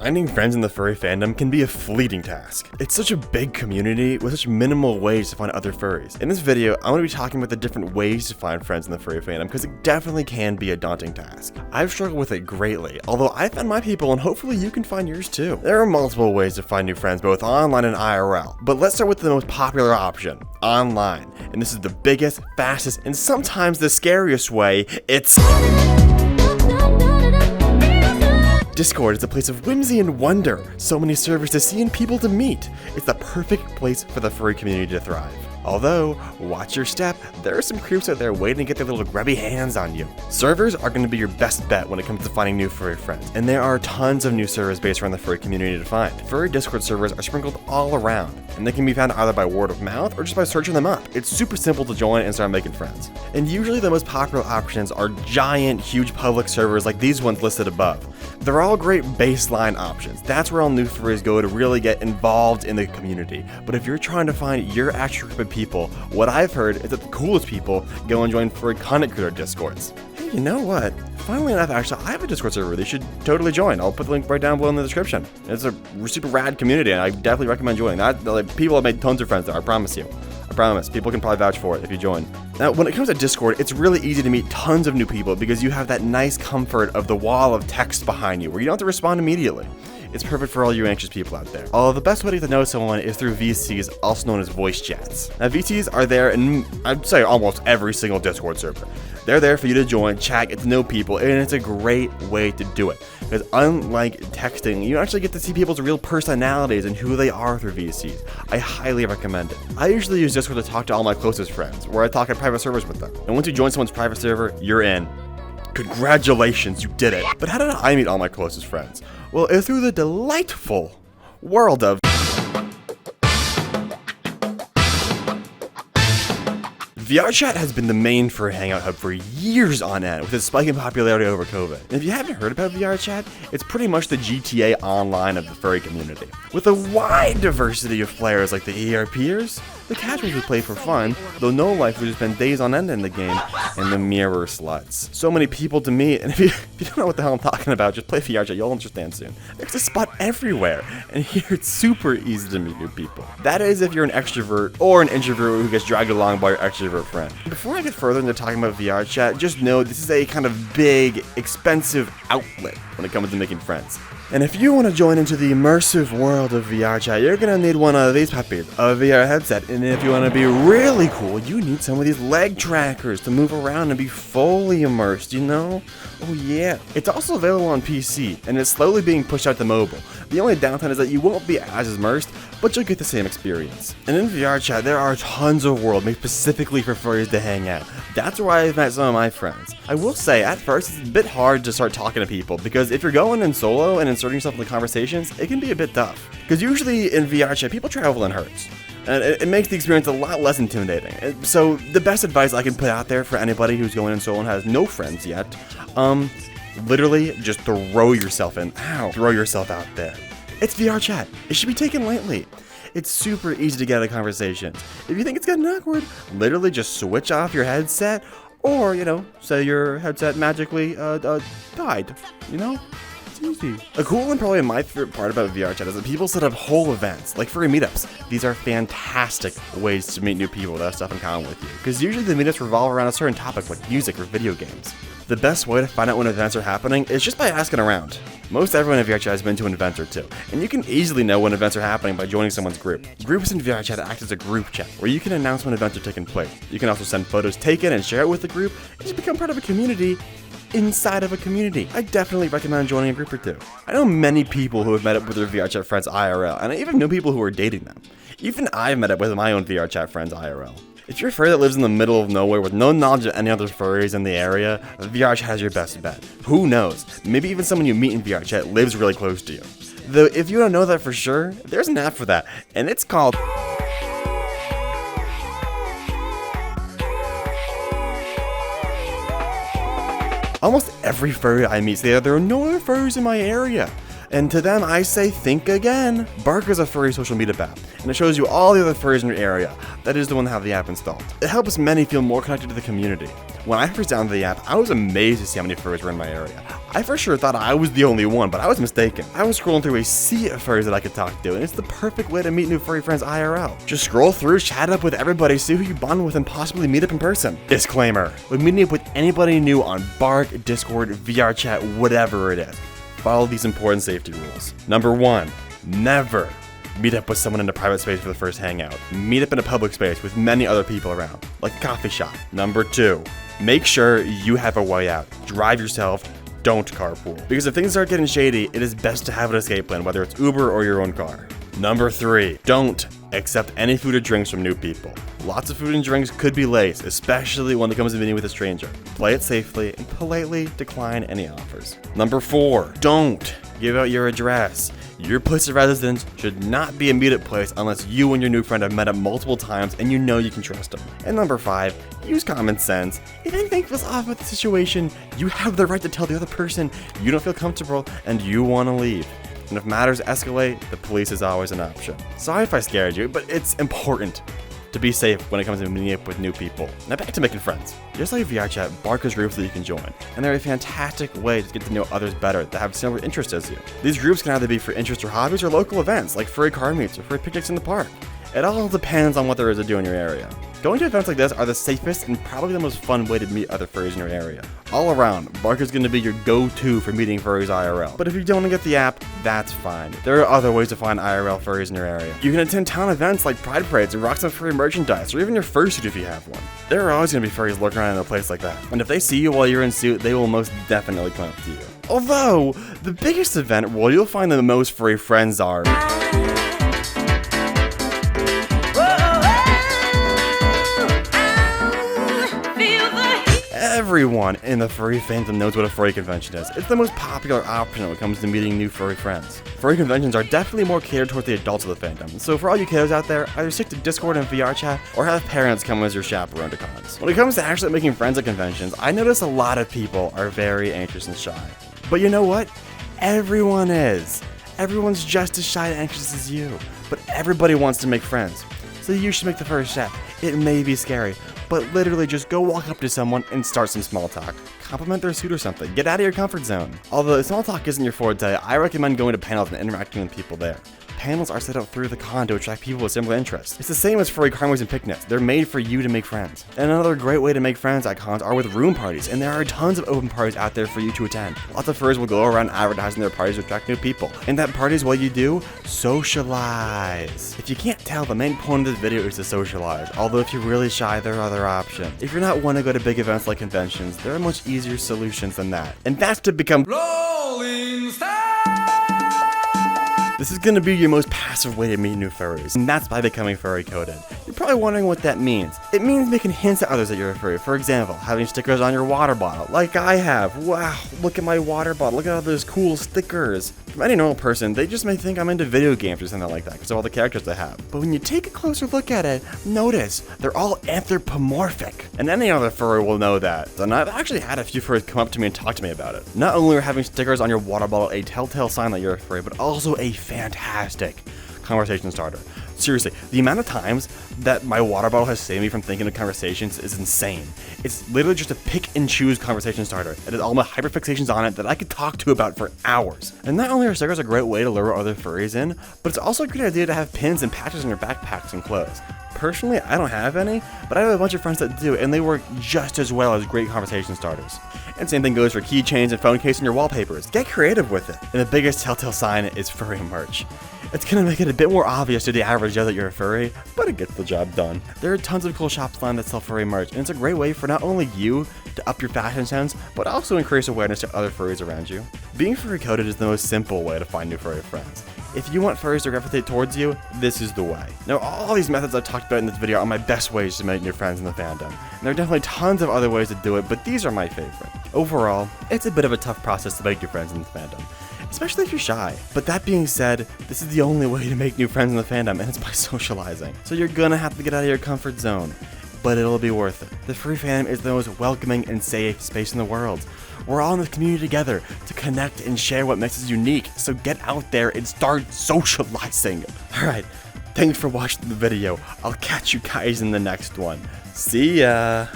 Finding friends in the furry fandom can be a fleeting task. It's such a big community with such minimal ways to find other furries. In this video, I'm going to be talking about the different ways to find friends in the furry fandom because it definitely can be a daunting task. I've struggled with it greatly, although I found my people and hopefully you can find yours too. There are multiple ways to find new friends both online and IRL, but let's start with the most popular option, online. And this is the biggest, fastest, and sometimes the scariest way. It's Discord is a place of whimsy and wonder, so many servers to see and people to meet. It's the perfect place for the furry community to thrive. Although, watch your step, there are some creeps out there waiting to get their little grubby hands on you. Servers are going to be your best bet when it comes to finding new furry friends, and there are tons of new servers based around the furry community to find. Furry Discord servers are sprinkled all around, and they can be found either by word of mouth or just by searching them up. It's super simple to join and start making friends. And usually the most popular options are giant, huge public servers like these ones listed above. They're all great baseline options. That's where all new furries go to really get involved in the community. But if you're trying to find your actual group of people, what I've heard is that the coolest people go and join furry content creator discords. Hey, you know what? Funnily enough, actually, I have a Discord server they should totally join. I'll put the link right down below in the description. It's a super rad community, and I definitely recommend joining. People have made tons of friends there, I promise you. I promise. People can probably vouch for it if you join. Now, when it comes to Discord, it's really easy to meet tons of new people because you have that nice comfort of the wall of text behind you where you don't have to respond immediately. It's perfect for all you anxious people out there. Although the best way to get to know someone is through VCs, also known as voice chats. Now, VCs are there in, I'd say, almost every single Discord server. They're there for you to join, chat, get to know people, and it's a great way to do it. Because unlike texting, you actually get to see people's real personalities and who they are through VCs. I highly recommend it. I usually use Discord to talk to all my closest friends, where I talk in private servers with them. And once you join someone's private server, you're in. Congratulations, you did it. But how did I meet all my closest friends? Well, it's through the delightful world of VRChat has been the main furry hangout hub for years on end, with its spike in popularity over COVID. And if you haven't heard about VRChat, it's pretty much the GTA Online of the furry community. With a wide diversity of players like the ERPers, the casuals who play for fun, though no life who spend days on end in the game, and the mirror sluts. So many people to meet, and if you don't know what the hell I'm talking about, just play VRChat, you'll understand soon. There's a spot everywhere, and here it's super easy to meet new people. That is if you're an extrovert or an introvert who gets dragged along by your extrovert friend. Before I get further into talking about VRChat, just know this is a kind of big, expensive outlet when it comes to making friends. And if you want to join into the immersive world of VRChat, you're going to need one of these puppies, a VR headset. And if you want to be really cool, you need some of these leg trackers to move around and be fully immersed, you know? Oh yeah. It's also available on PC, and it's slowly being pushed out to mobile. The only downside is that you won't be as immersed, but you'll get the same experience. And in VRChat, there are tons of worlds made specifically for furries to hang out. That's where I've met some of my friends. I will say, at first, it's a bit hard to start talking to people, because if you're going in solo and inserting yourself into conversations, it can be a bit tough. Because usually in VRChat, people travel in herds. And it makes the experience a lot less intimidating. So the best advice I can put out there for anybody who's going in solo and has no friends yet, literally just throw yourself in. Throw yourself out there. It's VRChat. It should be taken lightly. It's super easy to get a conversation. If you think it's getting awkward, literally just switch off your headset, or, say your headset magically died, It's easy. A cool and probably my favorite part about VRChat is that people set up whole events, like furry meetups. These are fantastic ways to meet new people that have stuff in common with you, because usually the meetups revolve around a certain topic like music or video games. The best way to find out when events are happening is just by asking around. Most everyone in VRChat has been to an event or two, and you can easily know when events are happening by joining someone's group. Groups in VRChat act as a group chat, where you can announce when events are taking place. You can also send photos taken and share it with the group, and just become part of a community inside of a community. I definitely recommend joining a group or two. I know many people who have met up with their VRChat friends IRL, and I even know people who are dating them. Even I've met up with my own VRChat friends IRL. If you're a furry that lives in the middle of nowhere with no knowledge of any other furries in the area, VRChat has your best bet. Who knows? Maybe even someone you meet in VRChat lives really close to you. Though if you don't know that for sure, there's an app for that, and it's called Almost every furry I meet say there are no other furries in my area. And to them, I say, think again. Barq is a furry social meetup app, and it shows you all the other furries in your area. That is the one that have the app installed. It helps many feel more connected to the community. When I first downloaded the app, I was amazed to see how many furries were in my area. I for sure thought I was the only one, but I was mistaken. I was scrolling through a sea of furries that I could talk to, and it's the perfect way to meet new furry friends IRL. Just scroll through, chat up with everybody, see who you bond with, and possibly meet up in person. Disclaimer: when meeting up with anybody new on Barq, Discord, VRChat, whatever it is, follow these important safety rules. Number 1, never meet up with someone in a private space for the first hangout. Meet up in a public space with many other people around, like a coffee shop. Number 2, make sure you have a way out. Drive yourself, don't carpool. Because if things start getting shady, it is best to have an escape plan, whether it's Uber or your own car. Number 3, don't accept any food or drinks from new people. Lots of food and drinks could be laced, especially when it comes to meeting with a stranger. Play it safely and politely decline any offers. Number 4, don't give out your address. Your place of residence should not be a meetup place unless you and your new friend have met up multiple times and you know you can trust them. And number 5, use common sense. If anything feels off with the situation, you have the right to tell the other person you don't feel comfortable and you want to leave. And if matters escalate, the police is always an option. Sorry if I scared you, but it's important to be safe when it comes to meeting up with new people. Now back to making friends. Just like VRChat, Barq has groups that you can join, and they're a fantastic way to get to know others better that have similar interests as you. These groups can either be for interests or hobbies or local events like furry car meets or furry picnics in the park. It all depends on what there is to do in your area. Going to events like this are the safest and probably the most fun way to meet other furries in your area. All around, Barq is going to be your go-to for meeting furries IRL. But if you don't want to get the app, that's fine. There are other ways to find IRL furries in your area. You can attend town events like pride parades and rock some furry merchandise, or even your fursuit if you have one. There are always going to be furries lurking around in a place like that. And if they see you while you're in suit, they will most definitely come up to you. Although, the biggest event where you'll find the most furry friends are... Everyone in the furry fandom knows what a furry convention is. It's the most popular option when it comes to meeting new furry friends. Furry conventions are definitely more catered towards the adults of the fandom, so for all you kiddos out there, either stick to Discord and VRChat or have parents come as your chaperone to cons. When it comes to actually making friends at conventions, I notice a lot of people are very anxious and shy. But you know what? Everyone is. Everyone's just as shy and anxious as you, but everybody wants to make friends. So you should make the first step. It may be scary, but literally just go walk up to someone and start some small talk. Compliment their suit or something. Get out of your comfort zone. Although small talk isn't your forte, I recommend going to panels and interacting with people there. Panels are set up through the con to attract people with similar interests. It's the same as furry carnies and picnics. They're made for you to make friends. And another great way to make friends at cons are with room parties, and there are tons of open parties out there for you to attend. Lots of furries will go around advertising their parties to attract new people. And that party is what you do: socialize. If you can't tell, the main point of this video is to socialize. Although if you're really shy, there are other options. If you're not one to go to big events like conventions, there are much easier solutions than that. And that's to become Rolling Stone! This is going to be your most passive way to meet new furries, and that's by becoming furry coded. You're probably wondering what that means. It means making hints at others that you're a furry. For example, having stickers on your water bottle, like I have. Wow, look at my water bottle, look at all those cool stickers. From any normal person, they just may think I'm into video games or something like that because of all the characters they have. But when you take a closer look at it, notice they're all anthropomorphic. And any other furry will know that. And I've actually had a few furries come up to me and talk to me about it. Not only are having stickers on your water bottle a telltale sign that you're a furry, but also a fantastic conversation starter. Seriously, the amount of times that my water bottle has saved me from thinking of conversations is insane. It's literally just a pick and choose conversation starter. It has all my hyperfixations on it that I could talk to about for hours. And not only are stickers a great way to lure other furries in, but it's also a great idea to have pins and patches in your backpacks and clothes. Personally, I don't have any, but I have a bunch of friends that do, and they work just as well as great conversation starters. And same thing goes for keychains and phone case and your wallpapers. Get creative with it. And the biggest telltale sign is furry merch. It's gonna make it a bit more obvious to the average Joe that you're a furry, but it gets the job done. There are tons of cool shops online that sell furry merch, and it's a great way for not only you to up your fashion sense, but also increase awareness to other furries around you. Being furry coded is the most simple way to find new furry friends. If you want furries to gravitate towards you, this is the way. Now, all these methods I've talked about in this video are my best ways to make new friends in the fandom. And there are definitely tons of other ways to do it, but these are my favorite. Overall, it's a bit of a tough process to make new friends in the fandom, especially if you're shy. But that being said, this is the only way to make new friends in the fandom, and it's by socializing. So you're gonna have to get out of your comfort zone, but it'll be worth it. The furry fandom is the most welcoming and safe space in the world. We're all in this community together to connect and share what makes us unique, so get out there and start socializing. Alright, thanks for watching the video. I'll catch you guys in the next one. See ya!